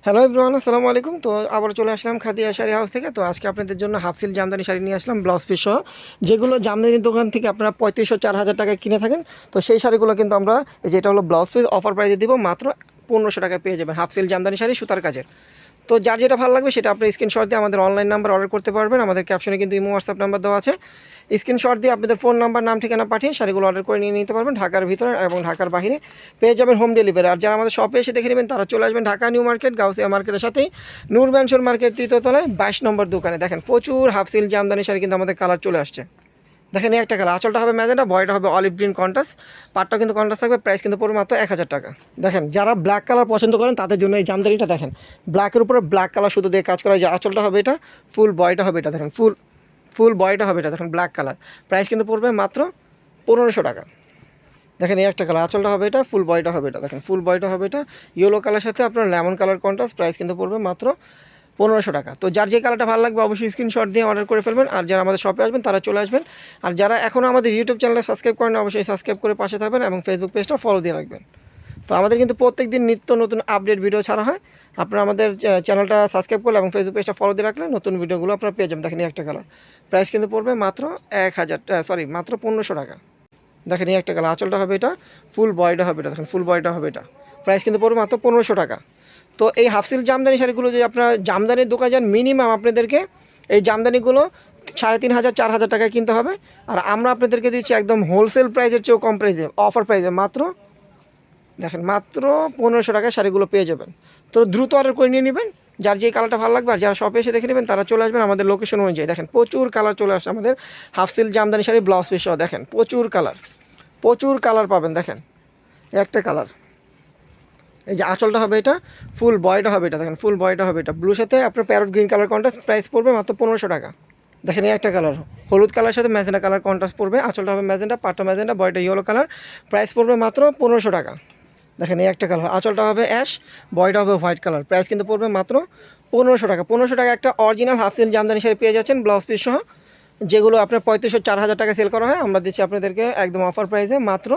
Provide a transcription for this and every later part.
Hello everyone, আসসালামু আলাইকুম। তো আবার চলে আসলাম খাদিয়া শাড়ি হাউস থেকে। তো আজকে আপনাদের জন্য হাফ সিল জামদানি শাড়ি নিয়ে আসলাম ব্লাউজ পিস সহ, যেগুলো জামদানির দোকান থেকে আপনারা 3500-4000 টাকায় কিনে থাকেন। তো সেই শাড়িগুলো কিন্তু আমরা যেটা হলো ব্লাউজ পিস অফার প্রাইসে দিব, মাত্র 1500 টাকায় পেয়ে যাবেন হাফ সিল জামদানি শাড়ি সুতার কাজের। তো যার যেটা ভালো লাগবে সেটা আপনি স্ক্রিনশট দিয়ে আমাদের অনলাইন নাম্বার অর্ডার করতে পারবেন। আমাদের ক্যাপশনে কিন্তু ইমো হোয়াটসঅ্যাপ নাম্বার দেওয়া আছে। স্ক্রিনশট দিয়ে আপনাদের ফোন নাম্বার, নাম, ঠিকানা পাঠিয়ে শাড়িগুলো অর্ডার করে নিয়ে নিতে পারবেন। ঢাকার ভিতরে এবং ঢাকার বাইরে পেয়ে যাবেন হোম ডেলিভারি। আর যারা আমাদের শপে এসে দেখে নেবেন তারা চলে আসবেন ঢাকা নিউ মার্কেট, গাউসিয়া মার্কেটের সাথেই নূর ম্যানশন মার্কেট 3য় তলায় 22 নম্বর দোকানে। দেখেন প্রচুর হাফ সিল জামদানি শাড়ি কিন্তু আমাদের কালার চলে আসছে। দেখেন এই একটা কালার, আঁচলটা হবে ম্যাজেন্টা, বয়টা হবে অলিভ গ্রিন কন্ট্রাস্ট, পাটটাও কিন্তু কন্ট্রাস্ট থাকবে। প্রাইস কিন্তু পড়বে মাত্র 1000 টাকা। দেখেন যারা ব্ল্যাক কালার পছন্দ করেন তাদের জন্য এই জামদানিটা দেখেন, ব্ল্যাকের উপরে ব্ল্যাক কালার শুধু দিয়ে কাজ করা যায়। আঁচলটা হবে এটা, ফুল বয়টা হবে এটা, দেখেন ফুল বয়টা হবে এটা, দেখেন ব্ল্যাক কালার। প্রাইস কিন্তু পড়বে মাত্র 1500 টাকা। দেখেন এই একটা কালার, আঁচলটা হবে এটা, ফুল বয়টা হবে এটা, দেখেন ফুল বয়টা হবে এটা ইয়েলো কালার সাথে আপনার লেমন কালার কন্ট্রাস্ট। প্রাইস কিন্তু পড়বে মাত্র 1500 টাকা। তো যার যে কালারটা ভালো লাগবে অবশ্যই স্ক্রিনশট দিয়ে অর্ডার করে ফেলবেন। আর যারা আমাদের শপে আসবেন তারা চলে আসবেন। আর যারা এখনও আমাদের ইউটিউব চ্যানেলটা সাবস্ক্রাইব করেন অবশ্যই সাবস্ক্রাইব করে পাশে থাকবেন এবং ফেসবুক পেজটা ফলো দিয়ে রাখবেন। তো আমাদের কিন্তু প্রত্যেক দিন নিত্য নতুন আপডেট ভিডিও ছাড়া হয়। আপনারা আমাদের চ্যানেলটা সাবস্ক্রাইব করলে এবং ফেসবুক পেজটা ফলো দিয়ে রাখলে নতুন ভিডিওগুলো আপনারা পেয়ে যাবেন। দেখেন এই একটা কালার, প্রাইস কিন্তু পড়বে মাত্র 1500 টাকা। দেখেন এই একটা কালার, আঁচলটা হবে এটা, ফুল বয়টা হবে এটা, দেখেন ফুল বয়টা হবে এটা। প্রাইস কিন্তু পড়বে মাত্র 1500 টাকা। তো এই হাফসিল জামদানি শাড়িগুলো যে আপনারা জামদানির দোকান যান, মিনিমাম আপনাদেরকে এই জামদানিগুলো 3500-4000 টাকায় কিনতে হবে। আর আমরা আপনাদেরকে দিচ্ছি একদম হোলসেল প্রাইসের চেয়েও কম প্রাইসে, অফার প্রাইসে মাত্র দেখেন মাত্র 1500 টাকায় শাড়িগুলো পেয়ে যাবেন। তো দ্রুত অর্ডার করে নিয়ে নেবেন। যার যে কালারটা ভালো লাগবে আর যারা শপে এসে দেখে নেবেন তারা চলে আসবেন আমাদের লোকেশন অনুযায়ী। দেখেন প্রচুর কালার চলে আসছে আমাদের হাফসিল জামদানি শাড়ি ব্লাউজ পিস সহ। দেখেন প্রচুর কালার পাবেন। দেখেন একটা কালার, এই যে আঁচলটা হবে এটা, ফুল বয়টা হবে এটা, দেখেন ফুল বয়টা হবে এটা ব্লুর সাথে আপনার parrot green colour contrast. Price পড়বে মাত্র 1500 টাকা। দেখেন এই একটা কালার, হলুদ কালার সাথে ম্যাজেন্টা কালার কন্ট্রাস্ট পড়বে। আঁচলটা হবে ম্যাজেন্টা, পাটটা ম্যাজেন্টা, বয়টা ইয়েলো কালার। প্রাইস পড়বে মাত্র 1500 টাকা। দেখেন এই একটা কালার, আঁচলটা হবে অ্যাশ, বয়টা হবে হোয়াইট কালার। প্রাইস কিন্তু পড়বে মাত্র 1500 টাকা। 1500 টাকা একটা original half seal Jamdani sari পেয়ে যাচ্ছেন ব্লাউজ পিস সহ, যেগুলো আপনার 3500-4000 টাকা সেল করা হয়। আমরা দিচ্ছি আপনাদেরকে একদম অফার প্রাইসে মাত্র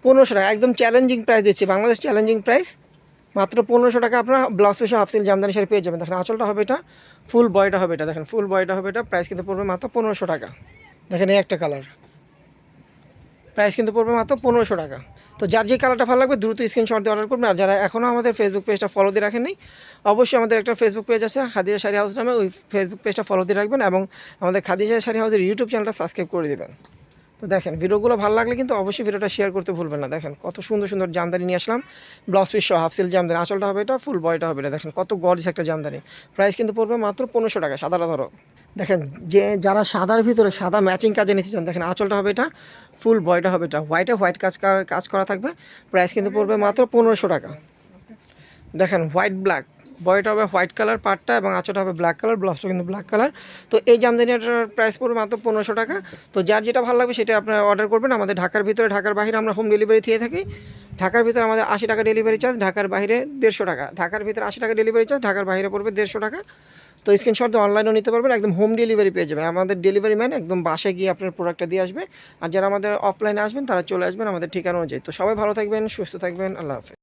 1500 টাকা। একদম চ্যালেঞ্জিং প্রাইস দিচ্ছি, বাংলাদেশ চ্যালেঞ্জিং প্রাইস মাত্র 1500 টাকা। আপনারা ব্লাউজ পিসে হাফ সিল জামদানি শাড়ি পেয়ে যাবেন। দেখেন আঁচলটা হবে এটা, ফুল বয়টা হবে এটা, দেখেন ফুল বয়টা হবে এটা। প্রাইস কিন্তু পড়বে মাত্র 1500 টাকা। দেখেন এই একটা কালার, প্রাইস কিন্তু পড়বে মাত্র 1500 টাকা। তো যার যে কালারটা ভালো লাগবে দ্রুত স্ক্রিনশট দিয়ে অর্ডার করবেন। আর যারা এখনও আমাদের ফেসবুক পেজটা ফলো দিয়ে রাখেননি অবশ্যই আমাদের একটা ফেসবুক পেজ আছে খাদিজা শাড়ি হাউস নামে, ওই ফেসবুক পেজটা ফলো দিয়ে রাখবেন এবং আমাদের খাদিজা শাড়ি হাউসের ইউটিউব চ্যানেলটা সাবস্ক্রাইব করে দেবেন। তো দেখেন ভিডিওগুলো ভালো লাগলে কিন্তু অবশ্যই ভিডিওটা শেয়ার করতে ভুলবেন না। দেখেন কত সুন্দর সুন্দর জামদানি নিয়ে আসলাম ব্লাউজ পিস সহ, হাফ সিল জামদানি, আঁচলটা হবে এটা, ফুল বয়টা হবে এটা। দেখেন কত গর্জিয়াস একটা জামদানি। প্রাইস কিন্তু পড়বে মাত্র 1500 টাকা। সাদাটা ধরো, দেখেন যে যারা সাদার ভিতরে সাদা ম্যাচিং কাজে নিতে চান, দেখেন আঁচলটা হবে এটা, ফুল বয়টা হবে এটা, হোয়াইট কাজ করা থাকবে। প্রাইস কিন্তু পড়বে মাত্র 1500 টাকা। দেখেন হোয়াইট ব্ল্যাক, বয়টা হবে হোয়াইট কালার পাটটা এবং আঁচলটা হবে ব্ল্যাক কালার, ব্লাউজটা কিন্তু ব্ল্যাক কালার। তো এই জামদানিটার প্রাইস পড়বে মাত্র 1500 টাকা। তো যার যেটা ভালো লাগবে সেটা আপনারা অর্ডার করবেন। আমাদের ঢাকার ভিতরে ঢাকার বাইরে আমরা হোম ডেলিভারি দিয়ে থাকি। ঢাকার ভিতরে আমাদের 80 টাকা ডেলিভারি চার্জ, ঢাকার বাইরে 150 টাকা। ঢাকার ভিতরে 80 টাকা ডেলিভারি চার্জ, ঢাকার বাইরে পড়বে 150 টাকা। তো স্ক্রিনশট দিয়ে অনলাইনেও নিতে পারবেন, একদম হোম ডেলিভারি পেয়ে যাবেন। আমাদের ডেলিভারি ম্যান একদম বাসায় গিয়ে আপনার প্রোডাক্টটা দিয়ে আসবে। আর যারা আমাদের অফলাইনে আসবেন তারা চলে আসবেন আমাদের ঠিকানা অনুযায়ী। তো সবাই ভালো থাকবেন, সুস্থ থাকবেন, আল্লাহ হাফেজ।